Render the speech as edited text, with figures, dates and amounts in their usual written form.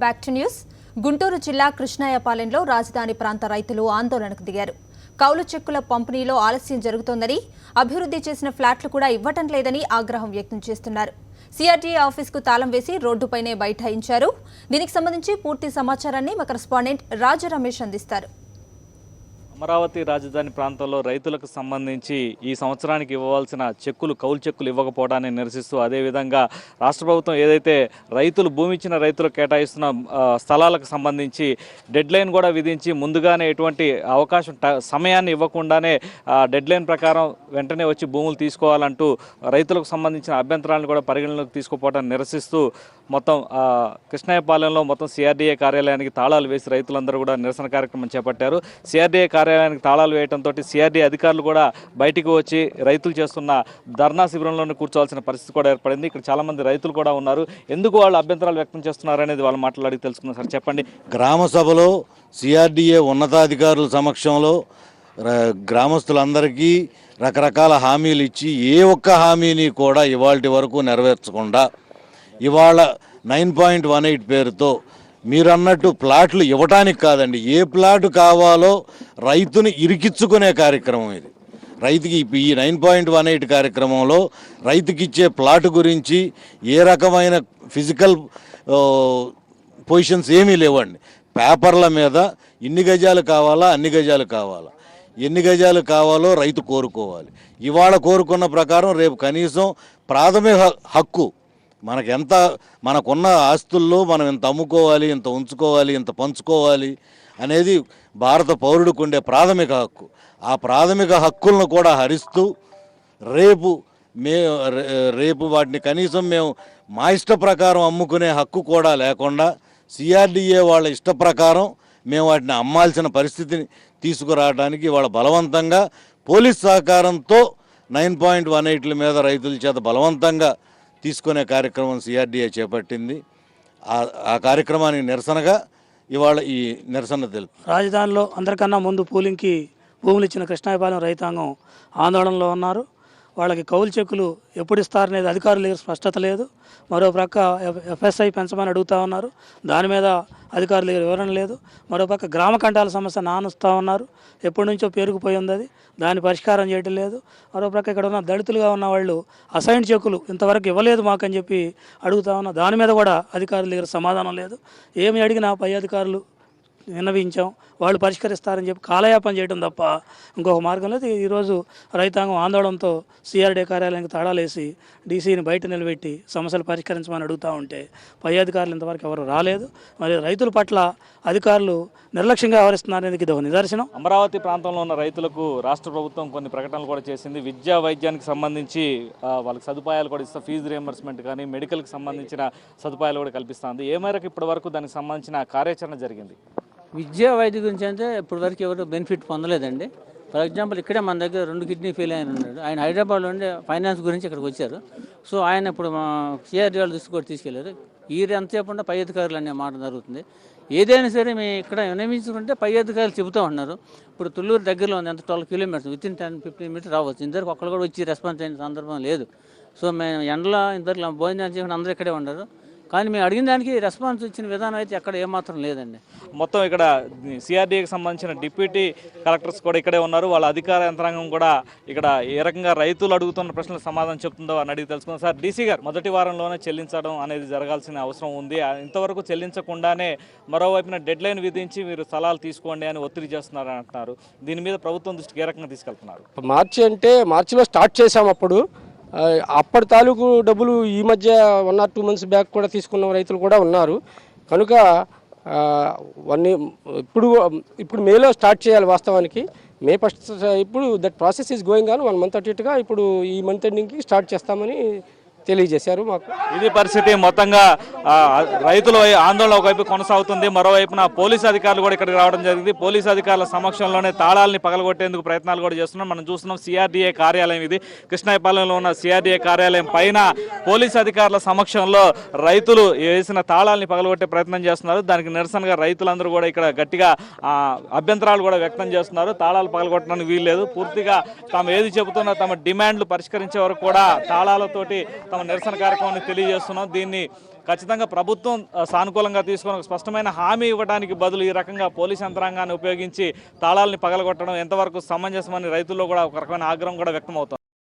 Back to news. Guntur జిల్లా కృష్ణాయపాలెంలో రాజధాని ప్రాంత రైతులు ఆందోళనకు దిగారు. కౌలు చెక్కుల పంపిణీలో ఆలస్యం జరుగుతోందని, అభివృద్ధి చేసిన ఫ్లాట్లు కూడా ఇవ్వటం లేదని ఆగ్రహం వ్యక్తం చేస్తున్నారు. సిఆర్డీఏ ఆఫీసుకు తాళం వేసి రోడ్డుపైనే బైఠాయించారు. దీనికి సంబంధించి పూర్తి సమాచారాన్ని మా కరెస్పాండెంట్ రాజు రమేష్ అందిస్తారు. అమరావతి రాజధాని ప్రాంతంలో రైతులకు సంబంధించి ఈ సంవత్సరానికి ఇవ్వవలసిన చెక్కులు కౌలు చెక్కులు ఇవ్వకపోవడాన్ని నిరసిస్తూ, అదేవిధంగా రాష్ట్ర ప్రభుత్వం ఏదైతే రైతులు భూమి ఇచ్చిన రైతులకు కేటాయిస్తున్న స్థలాలకు సంబంధించి డెడ్ లైన్ కూడా విధించి ముందుగానే ఎటువంటి అవకాశం సమయాన్ని ఇవ్వకుండానే డెడ్ లైన్ ప్రకారం వెంటనే వచ్చి భూములు తీసుకోవాలంటూ రైతులకు సంబంధించిన అభ్యంతరాలను కూడా పరిగణలోకి తీసుకుపోవడాన్ని నిరసిస్తూ మొత్తం కృష్ణాయపాలెంలో మొత్తం సిఆర్డీఏ కార్యాలయానికి తాళాలు వేసి రైతులందరూ కూడా నిరసన కార్యక్రమం చేపట్టారు. సిఆర్డీఏ కార్యాలయానికి తాళాలు వేయడంతో సిఆర్డీఏ అధికారులు కూడా బయటికి వచ్చి రైతులు చేస్తున్న ధర్నా శిబిరంలోనే కూర్చోవాల్సిన పరిస్థితి కూడా ఏర్పడింది. ఇక్కడ చాలామంది రైతులు కూడా ఉన్నారు. ఎందుకు వాళ్ళు అభ్యంతరాలు వ్యక్తం చేస్తున్నారనేది వాళ్ళు మాట్లాడి తెలుసుకున్నారు. సార్ చెప్పండి. గ్రామ సభలో సిఆర్డీఏ ఉన్నతాధికారుల సమక్షంలో గ్రామస్తులందరికీ రకరకాల హామీలు ఇచ్చి ఏ ఒక్క హామీని కూడా ఇవాల్టి వరకు నెరవేర్చకుండా ఇవాళ 9.18 పేరుతో మీరు అన్నట్టు ప్లాట్లు ఇవ్వటానికి కాదండి, ఏ ప్లాటు కావాలో రైతుని ఇరికించుకునే కార్యక్రమం ఇది. రైతుకి ఈ 9.18 కార్యక్రమంలో రైతుకి ఇచ్చే ప్లాటు గురించి ఏ రకమైన ఫిజికల్ పొజిషన్స్ ఏమీ లేవండి. పేపర్ల మీద ఇన్ని గజాలు కావాలా, అన్ని గజాలు కావాలా, ఎన్ని గజాలు కావాలో రైతు కోరుకోవాలి. ఇవాళ కోరుకున్న ప్రకారం రేపు కనీసం ప్రాథమిక హక్కు మనకున్న ఆస్తుల్లో మనం ఇంత అమ్ముకోవాలి, ఇంత ఉంచుకోవాలి, ఇంత పంచుకోవాలి అనేది భారత పౌరుడికి ఉండే ప్రాథమిక హక్కు. ఆ ప్రాథమిక హక్కులను కూడా హరిస్తూ రేపు వాటిని కనీసం మేము మా ఇష్ట ప్రకారం అమ్ముకునే హక్కు కూడా లేకుండా సిఆర్డీఏ వాళ్ళ ఇష్ట ప్రకారం మేము వాటిని అమ్మాల్సిన పరిస్థితిని తీసుకురావడానికి వాళ్ళ బలవంతంగా పోలీస్ సహకారంతో 9.18 మీద రైతుల చేత బలవంతంగా తీసుకునే కార్యక్రమం సిఆర్డీఏ చేపట్టింది. ఆ కార్యక్రమానికి నిరసనగా ఇవాళ ఈ నిరసన తెలుపు. రాజధానిలో అందరికన్నా ముందు పూలింగ్కి భూములు ఇచ్చిన కృష్ణాయపాలెం రైతాంగం ఆందోళనలో ఉన్నారు. వాళ్ళకి కౌలు చెక్కులు ఎప్పుడు ఇస్తారనేది అధికారులు స్పష్టత లేదు. మరో ప్రక్క ఎఫ్ఎస్ఐ పెంచమని అడుగుతూ ఉన్నారు, దాని మీద అధికారులు వివరణ లేదు. మరోపక్క గ్రామ కంటాల సమస్య నానుస్తూ ఉన్నారు, ఎప్పటి నుంచో పేరుకుపోయి ఉంది, అది దాన్ని పరిష్కారం చేయటం లేదు. మరోపక్క ఇక్కడ ఉన్న దళితులుగా ఉన్న వాళ్ళు అసైన్ చెక్కులు ఇంతవరకు ఇవ్వలేదు మాకని చెప్పి అడుగుతా ఉన్నారు, దాని మీద కూడా అధికారుల దగ్గర సమాధానం లేదు. ఏమి అడిగినా పై అధికారులు విన్నవించాం, వాళ్ళు పరిష్కరిస్తారని చెప్పి కాలయాపన చేయడం తప్ప ఇంకొక మార్గం లేదు. ఈరోజు రైతాంగం ఆందోళనతో సిఆర్డీఏ కార్యాలయానికి తాళాలేసి డీసీని బయట నిలబెట్టి సమస్యలు పరిష్కరించమని అడుగుతూ ఉంటే పై అధికారులు ఇంతవరకు ఎవరు రాలేదు. మరి రైతుల పట్ల అధికారులు నిర్లక్ష్యంగా వ్యవహరిస్తున్నారనేది ఇది ఒక నిదర్శనం. అమరావతి ప్రాంతంలో ఉన్న రైతులకు రాష్ట్ర ప్రభుత్వం కొన్ని ప్రకటనలు కూడా చేసింది. విద్యా వైద్యానికి సంబంధించి వాళ్ళకి సదుపాయాలు కూడా ఇస్తా, ఫీజు రియంబర్స్మెంట్ కానీ మెడికల్కి సంబంధించిన సదుపాయాలు కూడా కల్పిస్తుంది. ఏ మేరకు ఇప్పటి వరకు దానికి సంబంధించిన కార్యాచరణ జరిగింది? విద్యా వైద్య గురించి అంటే ఇప్పటి వరకు ఎవరు బెనిఫిట్ పొందలేదండి. ఫర్ ఎగ్జాంపుల్ ఇక్కడే మన దగ్గర 2 కిడ్నీ ఫెయిల్ అయిన ఉన్నాడు. ఆయన హైదరాబాద్లో ఉండే ఫైనాన్స్ గురించి ఇక్కడికి వచ్చారు. సో ఆయన ఇప్పుడు మా సిఆర్డీ వాళ్ళు దృష్టి కూడా తీసుకెళ్లారు. ఈ ఎంతసేపు ఉంటే పై అధికారులు అనే మాట జరుగుతుంది. ఏదైనా సరే మేము ఇక్కడ వినియోగించుకుంటే పై అధికారులు చెబుతూ ఉన్నారు. ఇప్పుడు తుళ్ళూరు దగ్గరలో ఉంది, ఎంత 12 కిలోమీటర్స్, వితిన్ 10-15 మినిట్స్ రావచ్చు. ఇంతవరకు ఒక్కరు కూడా వచ్చి రెస్పాన్స్ అయిన సందర్భం లేదు. సో మేము ఎండలో ఇంతవరకు భోజనం చేయకుండా అందరూ ఇక్కడే ఉండరు. కానీ మేము అడిగిన దానికి రెస్పాన్స్ ఇచ్చిన విధానం అయితే ఎక్కడ ఏమాత్రం లేదండి. మొత్తం ఇక్కడ సిఆర్డీఏకి సంబంధించిన డిప్యూటీ కలెక్టర్స్ కూడా ఇక్కడే ఉన్నారు. వాళ్ళ అధికార యంత్రాంగం కూడా ఇక్కడ ఏ రకంగా రైతులు అడుగుతున్న ప్రశ్నలకు సమాధానం చెప్తుందో అని అడిగి తెలుసుకుందాం. సార్, డీసీ గారు, మొదటి వారంలోనే చెల్లించడం అనేది జరగాల్సిన అవసరం ఉంది. ఇంతవరకు చెల్లించకుండానే మరోవైపున డెడ్ లైన్ విధించి మీరు స్థలాలు తీసుకోండి అని ఒత్తిడి చేస్తున్నారని అంటున్నారు. దీని మీద ప్రభుత్వం దృష్టికి ఏ రకంగా తీసుకెళ్తున్నారు? మార్చిలో స్టార్ట్ చేసాం. అప్పటి తాలూకు డబ్బులు ఈ మధ్య 1 or 2 months బ్యాక్ కూడా తీసుకున్న రైతులు కూడా ఉన్నారు. కనుక ఇప్పుడు మేలో స్టార్ట్ చేయాలి. వాస్తవానికి మే 1st ఇప్పుడు that process is going on 1 month అటు ఇటుగా. ఇప్పుడు ఈ మంత్ ఎండింగ్కి స్టార్ట్ చేస్తామని తెలియజేశారు మాకు. ఇది పరిస్థితి. మొత్తంగా రైతుల ఆందోళన ఒకవైపు కొనసాగుతుంది, మరోవైపున పోలీసు అధికారులు కూడా ఇక్కడికి రావడం జరిగింది. పోలీసు అధికారుల సమక్షంలోనే తాళాలని పగలగొట్టేందుకు ప్రయత్నాలు కూడా చేస్తున్నాం. మనం చూస్తున్నాం సిఆర్డీఏ కార్యాలయం ఇది. కృష్ణాయపాలెంలో ఉన్న సిఆర్డీఏ కార్యాలయం పైన పోలీసు అధికారుల సమక్షంలో రైతులు వేసిన తాళాలని పగలగొట్టే ప్రయత్నం చేస్తున్నారు. దానికి నిరసనగా రైతులందరూ కూడా ఇక్కడ గట్టిగా అభ్యంతరాలు కూడా వ్యక్తం చేస్తున్నారు. తాళాలు పగలగొట్టడానికి వీల్లేదు, పూర్తిగా తాము ఏది చెబుతున్నా తమ డిమాండ్లు పరిష్కరించే వరకు కూడా తాళాలతోటి తమ నిరసన కార్యక్రమాన్ని తెలియజేస్తున్నాం. దీన్ని ఖచ్చితంగా ప్రభుత్వం సానుకూలంగా తీసుకొని ఒక స్పష్టమైన హామీ ఇవ్వడానికి బదులు ఈ రకంగా పోలీస్ యంత్రాంగాన్ని ఉపయోగించి తాళాలని పగలగొట్టడం ఎంతవరకు సమంజసమని రైతుల్లో కూడా ఒక రకమైన ఆగ్రహం కూడా వ్యక్తమవుతోంది.